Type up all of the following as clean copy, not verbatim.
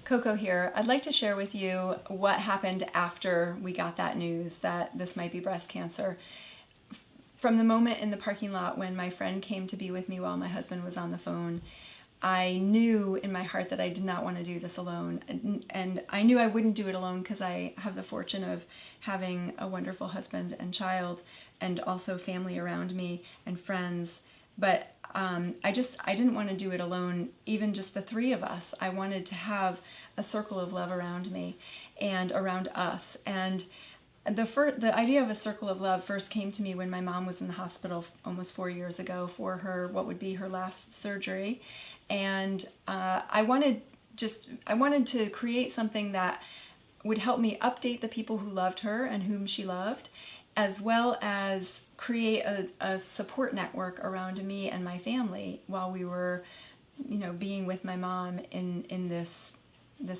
Coco here. I'd like to share with you what happened after we got that news that this might be breast cancer. From the moment in the parking lot when my friend came to be with me while my husband was on the phone, I knew in my heart that I did not want to do this alone. And I knew I wouldn't do it alone because I have the fortune of having a wonderful husband and child and also family around me and friends. But I didn't want to do it alone, even just the three of us. I wanted to have a circle of love around me and around us. And the idea of a circle of love first came to me when my mom was in the hospital almost 4 years ago for her, what would be her last surgery. And I wanted to create something that would help me update the people who loved her and whom she loved, as well as create a support network around me and my family while we were, being with my mom in this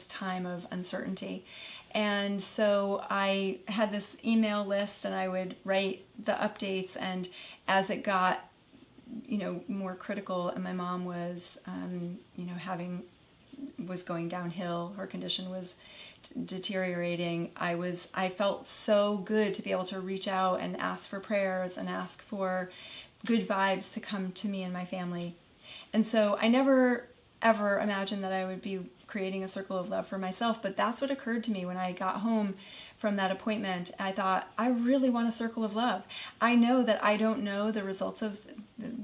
time of uncertainty. And so I had this email list and I would write the updates, and as it got more critical and my mom was was going downhill, her condition was deteriorating, I felt so good to be able to reach out and ask for prayers and ask for good vibes to come to me and my family. And so I never ever imagined that I would be creating a circle of love for myself, but that's what occurred to me when I got home from that appointment. I thought, I really want a circle of love. I know that I don't know the results of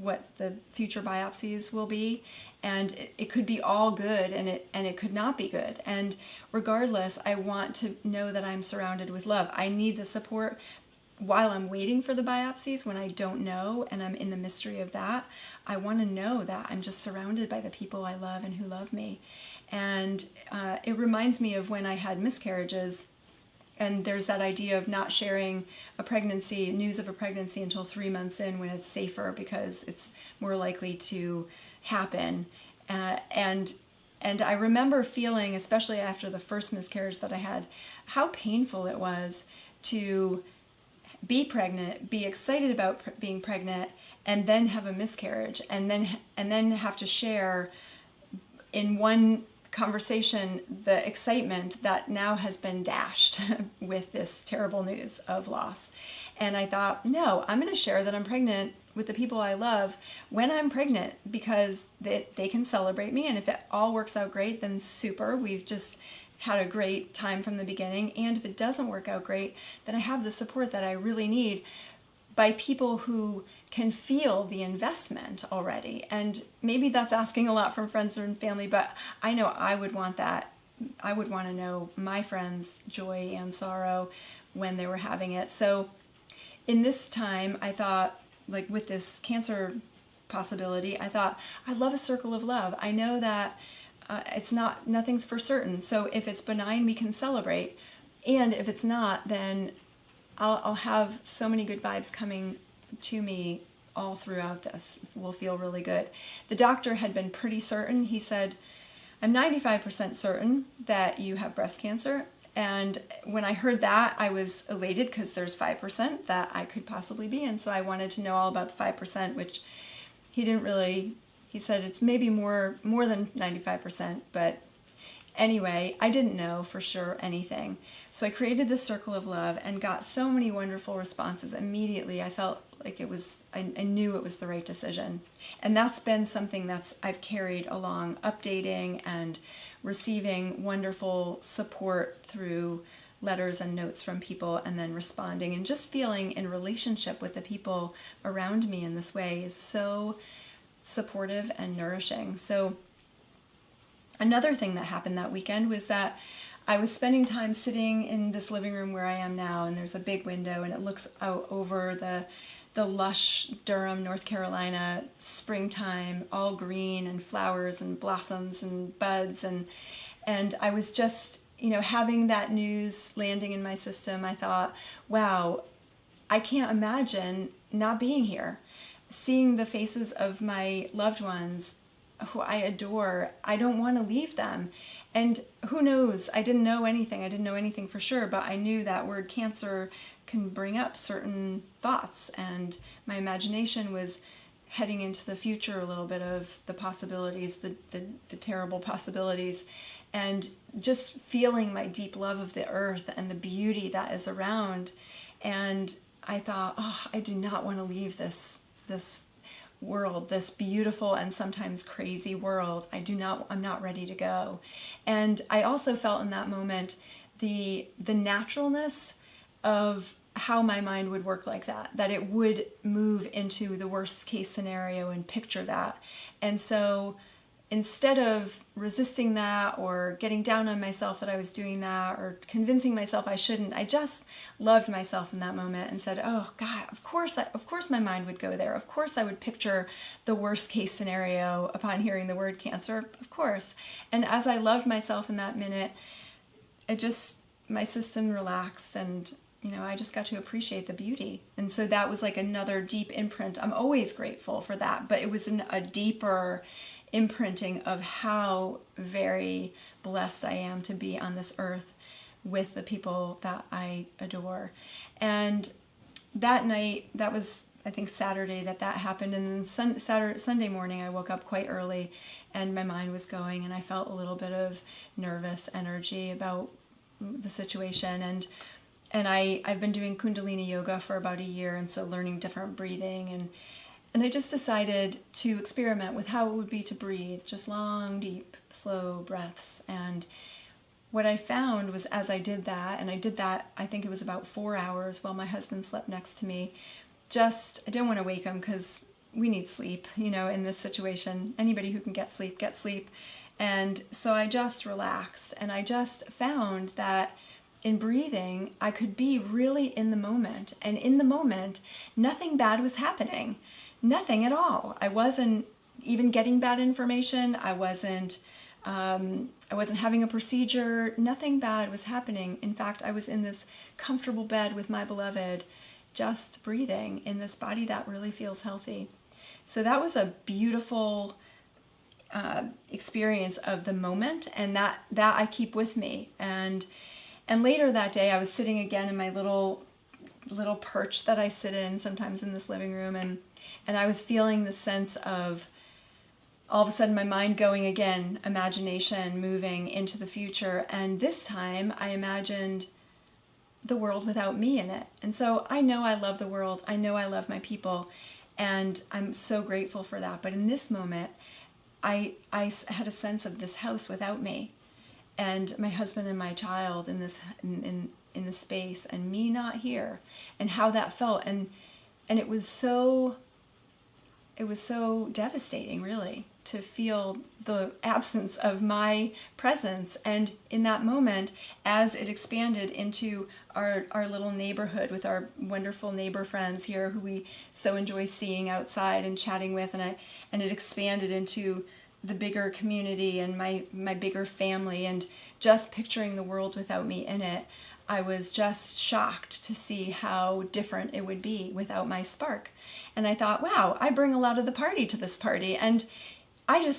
what the future biopsies will be, and it could be all good and it could not be good. And regardless, I want to know that I'm surrounded with love. I need the support while I'm waiting for the biopsies, when I don't know and I'm in the mystery of that. I want to know that I'm just surrounded by the people I love and who love me. And it reminds me of when I had miscarriages, and there's that idea of not sharing news of a pregnancy until 3 months in, when it's safer because it's more likely to happen. And I remember feeling, especially after the first miscarriage that I had, how painful it was to be pregnant, be excited about being pregnant, and then have a miscarriage, and then have to share in one conversation the excitement that now has been dashed with this terrible news of loss. And I thought, no, I'm going to share that I'm pregnant with the people I love when I'm pregnant, because they can celebrate me, and if it all works out great, then super, we've just had a great time from the beginning. And if it doesn't work out great, then I have the support that I really need by people who can feel the investment already. And maybe that's asking a lot from friends and family, but I know I would want that. I would want to know my friends' joy and sorrow when they were having it. So in this time, I thought, like with this cancer possibility, I thought, I love a circle of love. I know that nothing's for certain. So if it's benign, we can celebrate. And if it's not, then I'll have so many good vibes coming to me all throughout this. Will feel really good. The doctor had been pretty certain. He said, I'm 95% certain that you have breast cancer. And when I heard that, I was elated because there's 5% that I could possibly be. And so I wanted to know all about the 5%, which he didn't really. He said it's maybe more than 95%, but anyway, I didn't know for sure anything. So I created this circle of love and got so many wonderful responses immediately. I felt like I knew it was the right decision. And that's been something I've carried along, updating and receiving wonderful support through letters and notes from people, and then responding, and just feeling in relationship with the people around me in this way is so supportive and nourishing. So another thing that happened that weekend was that I was spending time sitting in this living room where I am now, and there's a big window and it looks out over the lush Durham, North Carolina springtime, all green and flowers and blossoms and buds, and I was just, having that news landing in my system. I thought, wow, I can't imagine not being here. Seeing the faces of my loved ones who I adore, I don't want to leave them. And who knows, I didn't know anything for sure, but I knew that word cancer can bring up certain thoughts, and my imagination was heading into the future a little bit of the possibilities, the terrible possibilities, and just feeling my deep love of the earth and the beauty that is around. And I thought, oh, I do not want to leave this world, this beautiful and sometimes crazy world. I'm not ready to go. And I also felt in that moment the naturalness of how my mind would work like that it would move into the worst case scenario and picture that. And so instead of resisting that or getting down on myself that I was doing that or convincing myself I shouldn't, I just loved myself in that moment and said, oh God, of course my mind would go there. Of course I would picture the worst case scenario upon hearing the word cancer, of course. And as I loved myself in that minute, my system relaxed, and I just got to appreciate the beauty. And so that was like another deep imprint. I'm always grateful for that, but it was a deeper imprinting of how very blessed I am to be on this earth with the people that I adore. And that night, that was, I think, Saturday that happened. And then Sunday morning, I woke up quite early and my mind was going, and I felt a little bit of nervous energy about the situation. And I've been doing Kundalini yoga for about a year, and so learning different breathing, and I just decided to experiment with how it would be to breathe, just long, deep, slow breaths. And what I found was, as I did that, and I did that, I think it was about 4 hours while my husband slept next to me, I didn't want to wake him because we need sleep, in this situation. Anybody who can get sleep. And so I just relaxed, and I just found that in breathing, I could be really in the moment. And in the moment, nothing bad was happening. Nothing at all. I wasn't even getting bad information. I wasn't having a procedure. Nothing bad was happening. In fact, I was in this comfortable bed with my beloved, just breathing in this body that really feels healthy. So that was a beautiful experience of the moment, and that I keep with me. And later that day, I was sitting again in my little perch that I sit in sometimes in this living room, and I was feeling the sense of all of a sudden my mind going again, imagination moving into the future. And this time I imagined the world without me in it. And so I know I love the world. I know I love my people, and I'm so grateful for that. But in this moment, I had a sense of this house without me, and my husband and my child in this the space, and me not here, and how that felt. And it was so devastating, really, to feel the absence of my presence. And in that moment, as it expanded into our little neighborhood with our wonderful neighbor friends here who we so enjoy seeing outside and chatting with, and it expanded into the bigger community and my bigger family, and just picturing the world without me in it, I was just shocked to see how different it would be without my spark. And I thought, wow, I bring a lot of the party to this party, and I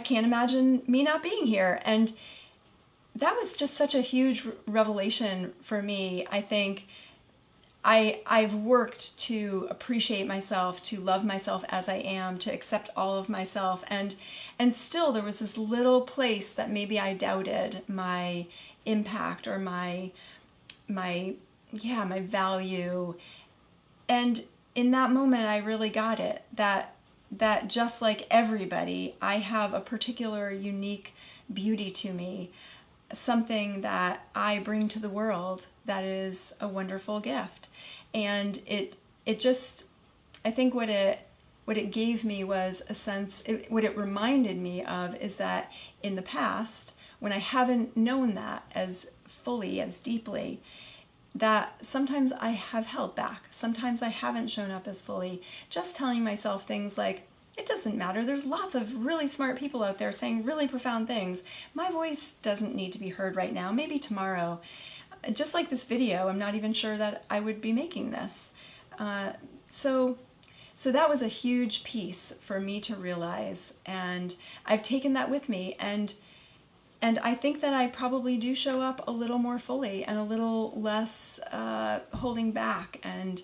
can't imagine me not being here. And that was just such a huge revelation for me. I think I've worked to appreciate myself, to love myself as I am, to accept all of myself, and still there was this little place that maybe I doubted my impact or my value. And in that moment, I really got it, that just like everybody, I have a particular unique beauty to me, something that I bring to the world that is a wonderful gift. And it just, I think what it gave me was a sense, what it reminded me of is that in the past, when I haven't known that as fully, as deeply, that sometimes I have held back. Sometimes I haven't shown up as fully, just telling myself things like, it doesn't matter. There's lots of really smart people out there saying really profound things. My voice doesn't need to be heard right now. Maybe tomorrow. Just like this video, I'm not even sure that I would be making this. So that was a huge piece for me to realize, and I've taken that with me, and I think that I probably do show up a little more fully and a little less holding back and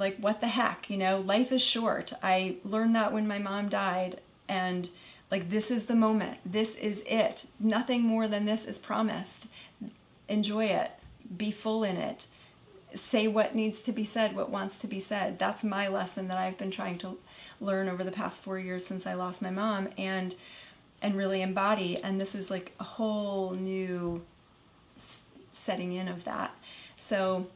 like, what the heck, life is short. I learned that when my mom died, and like, this is the moment. This is it. Nothing more than this is promised. Enjoy it. Be full in it. Say what needs to be said, what wants to be said. That's my lesson that I've been trying to learn over the past 4 years since I lost my mom, and really embody. And this is like a whole new setting in of that. So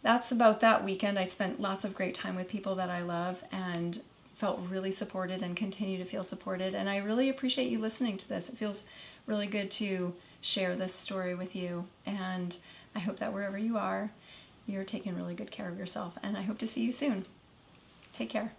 that's about that weekend. I spent lots of great time with people that I love and felt really supported and continue to feel supported. And I really appreciate you listening to this. It feels really good to share this story with you. And I hope that wherever you are, you're taking really good care of yourself. And I hope to see you soon. Take care.